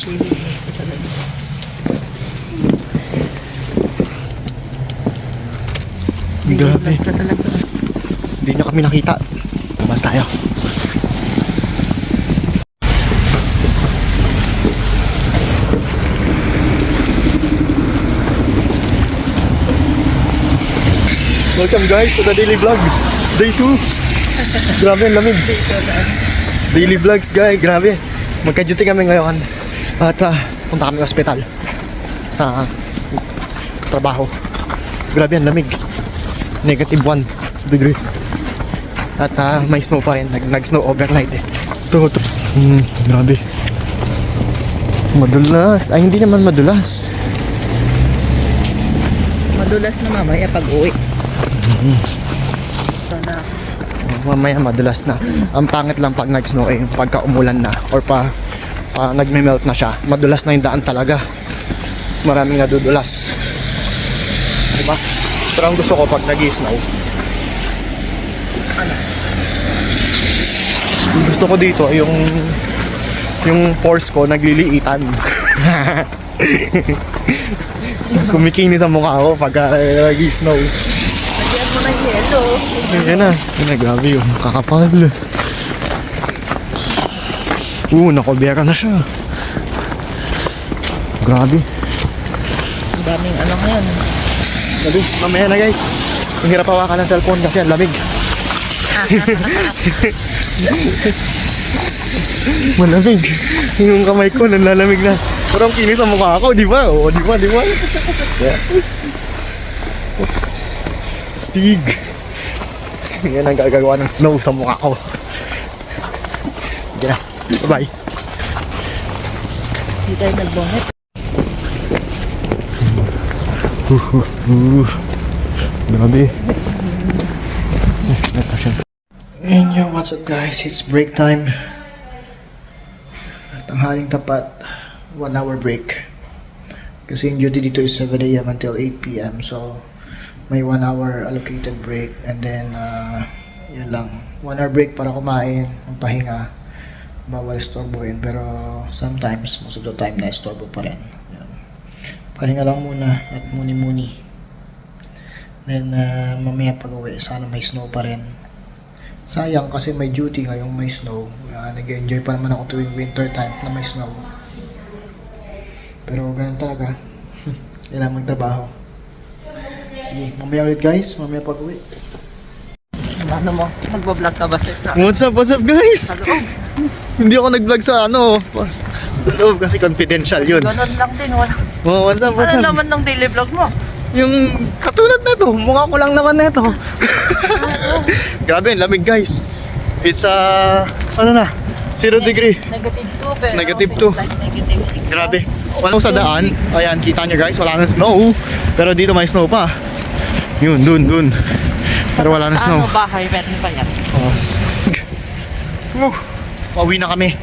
Grabe. Hindi nyo kami nakita. Labas tayo. Welcome guys to the daily vlog. Day 2. Grabe ang lamig. Daily vlogs guys, grabe. Magka-duty kami ngayon. At punta kami hospital sa trabaho. Grabe ang lamig. Negative 1 degree. At may snow pa rin. Nag-snow overnight eh. Ito. Grabe. Madulas. Ay, hindi naman madulas. Madulas na mamaya pag uwi. Sana. Mamaya madulas na. Ang pangit lang pag nag-snow eh, pagka umulan na or pa nagme-melt na siya. Madulas na yung daan talaga. Maraming nadudulas. Diba? Pero ang gusto ko pag nag-snow, ang gusto ko dito yung pores ko nagliliitan. Kumikinis ang mukha ko pag nag-snow. Lagyan mo ng yelo. Ayan na. Ayan na, grabe yung kakapal. Nakobera na siya. Grabe. Ang daming ano ngayon. Grabe, mamaya na guys. Ang hirap hawakan ng cellphone kasi ang lamig. Malamig. Yung kamay ko nanlalamig na. Pero ang kinis ang mukha ko, di ba? Oo, di ba? Yeah. Oops. Stig. Yan ang gagawa ng snow sa mukha ko. Yeah. Bye-bye. Hindi tayo nagbonget. Grabe. And yo, what's up guys? It's break time. At ang haling tapat, 1 hour break. Kasi yung duty dito is 7 AM until 8 PM. So, may 1 hour allocated break. And then, yun lang. 1 hour break para kumain, magpahinga. Bawal istorbohin. Pero sometimes, most of the time na istorbo pa rin. Yan. Pahinga lang muna at muni-muni. Then, mamaya pag-uwi, sana may snow pa rin. Sayang kasi may duty ngayong may snow. Nag-enjoy pa naman ako tuwing winter time na may snow. Pero ganun talaga. Kailangan magtrabaho. Okay, mamaya ulit guys. Mamaya pag-uwi. Ano mo? Magbablog ka ba sa What's up guys? loob? Hindi ako nag-vlog sa sa loob kasi confidential yun. Ganun lang din. Wala. Oh, what's up? Ano naman ng daily vlog mo? Yung katulad na to, mukha ko lang naman na ito. Grabe, lamig guys. It's 0 degree. Negative 2 pero Negative feels 2. like negative 6. Grabe. Wala sa daan. Ayan, kita nyo guys, wala nang snow. Pero dito may snow pa. Yun, dun. Pero wala nang Sa snow. ano bahay, meron pa yan. Pauwi na kami.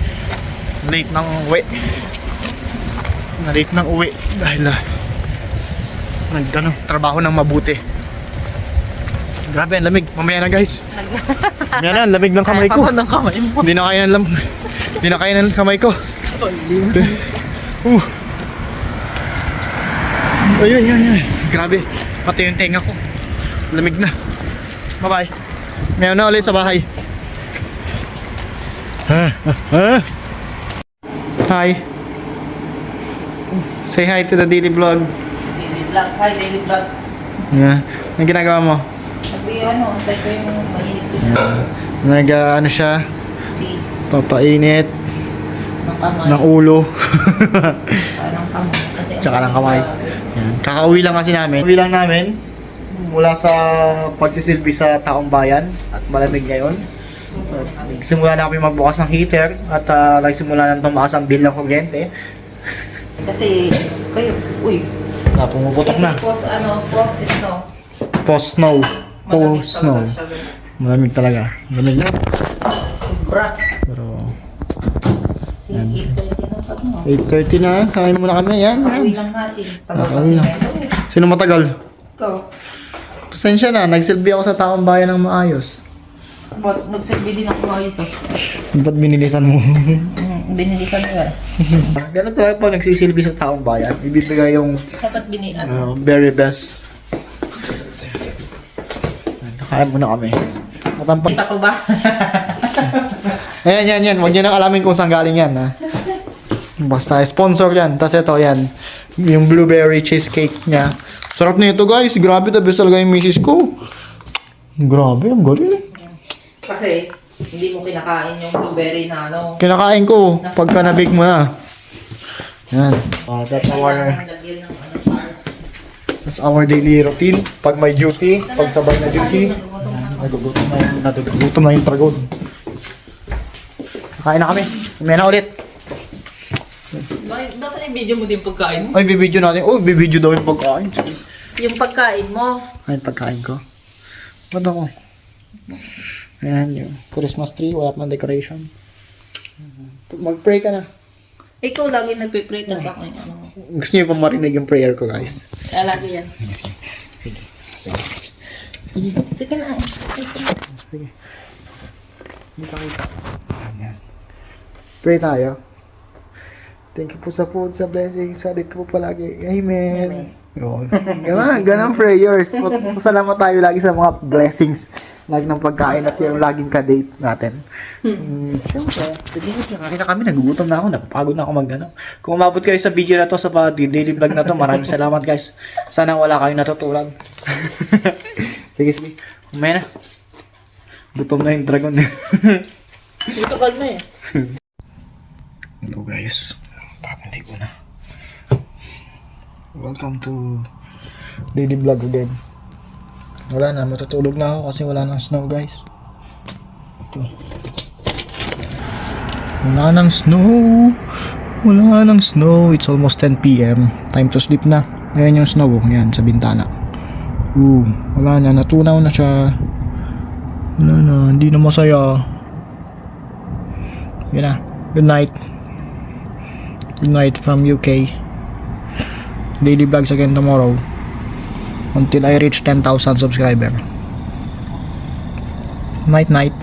Late ng uwi. Late ng uwi. Dahil trabaho ng mabuti. Grabe, ang lamig. Mamaya na guys. Mamaya na, ang lamig ng kamay ko. Kaya ng kamay mo. Hindi na kaya ng kamay ko. Ayun. Grabe. Pati yung tenga ko. Lamig na. Bye-bye. Mayaw na ulit sa bahay. Hi. Say hi to the daily vlog. Daily vlog. Hi, daily vlog. Yeah. Anong ginagawa mo? Antay ko yung mainit ko. Siya? Tea. Papainit Ng kamay. ng ulo. Parang kamay. Kasi Tsaka lang kamay. Yan. Kakauwi lang kasi namin. Uwi lang namin mula sa pagsisilbi sa taong bayan at malamig ngayon. Nagsimula na kami magbukas ng heater at nagsimula na tumaas ang bill ng kuryente. Kasi kayo, Pumuputok kasi na. post-snow. Post-snow. Malamig talaga. Malamig na. Sobra. Pero Kasi 8:30 na pag mo. 8:30 na. Kain muna kami. Yan. Pauwi lang natin. Pauwi lang. Sino matagal? Ikaw. Pasensya na. Nagsilbi ako sa taong bayan ng maayos. Ba't nagsilbi din ako ayos ah? Ba't binilisan mo? Binilisan mo eh. Ganun talaga pag nagsisilbi sa taong bayan. Ibibigay yung Dapat binian. very best. Nakain muna kami. Matampag. Kita ko ba? Ayan, yan. Huwag nyo nang alamin kung saan galing yan, ha. Basta, sponsor yan. Tapos ito, yan. Yung blueberry cheesecake niya. Sarap na ito, guys. Grabe, the best talaga yung misis ko. Grabe, ang galing. Kasi, hindi mo kinakain yung blueberry na ano. Kinakain ko pagka na-bake mo na. Yan. That's Lagyan ng ano, par. that's our daily routine. Pag may duty, pag sabay na duty, nagugutom na yung dragon. Kain na kami. Kumaya na ulit. Dapat i-video mo din pagkain mo. Ay, bibidyo natin. Oh, bibidyo daw yung pagkain. Yung pagkain mo. Ay, pagkain ko. Ba't ako? Ayan yung Christmas tree. Wala pang decoration. Mag-pray ka na. Ikaw lagi nagpipray tas ako yung ano. Gusto niyo pa marinig yung prayer ko, guys? Kaya lagi yan. Sige. Sige na. Sige. Hindi ka kita. Ayan. Pray tayo. Thank you po sa food, sa blessings, sa dito po palagi. Amen. Yun. Ganang prayers. Salamat tayo lagi sa mga blessings. Lagi ng pagkain at yung laging ka-date natin. Siyempre, sige, kakain na kami. Nagugutom na ako. Napapagod na ako mag-ano. Kung umabot kayo sa video na to, sa daily vlog na to, maraming salamat guys. Sana wala kayong natutulan. Sige. Umay na. Gutom na yung dragon. Ito kalma eh. Hello guys. Pagpunti ko na. Welcome to daily vlog again. Wala na, matutulog na ako kasi wala nang snow guys. Ito. Wala nang snow. Wala nang snow. It's almost 10 p.m. Time to sleep na. Ayan yung snow. Ayan, sa bintana. Wala na. Natunaw na siya. Wala na. Hindi na masaya. Yun na. Good night. Good night from UK. Daily vlogs again tomorrow. Until I reach 10,000 subscriber. Night.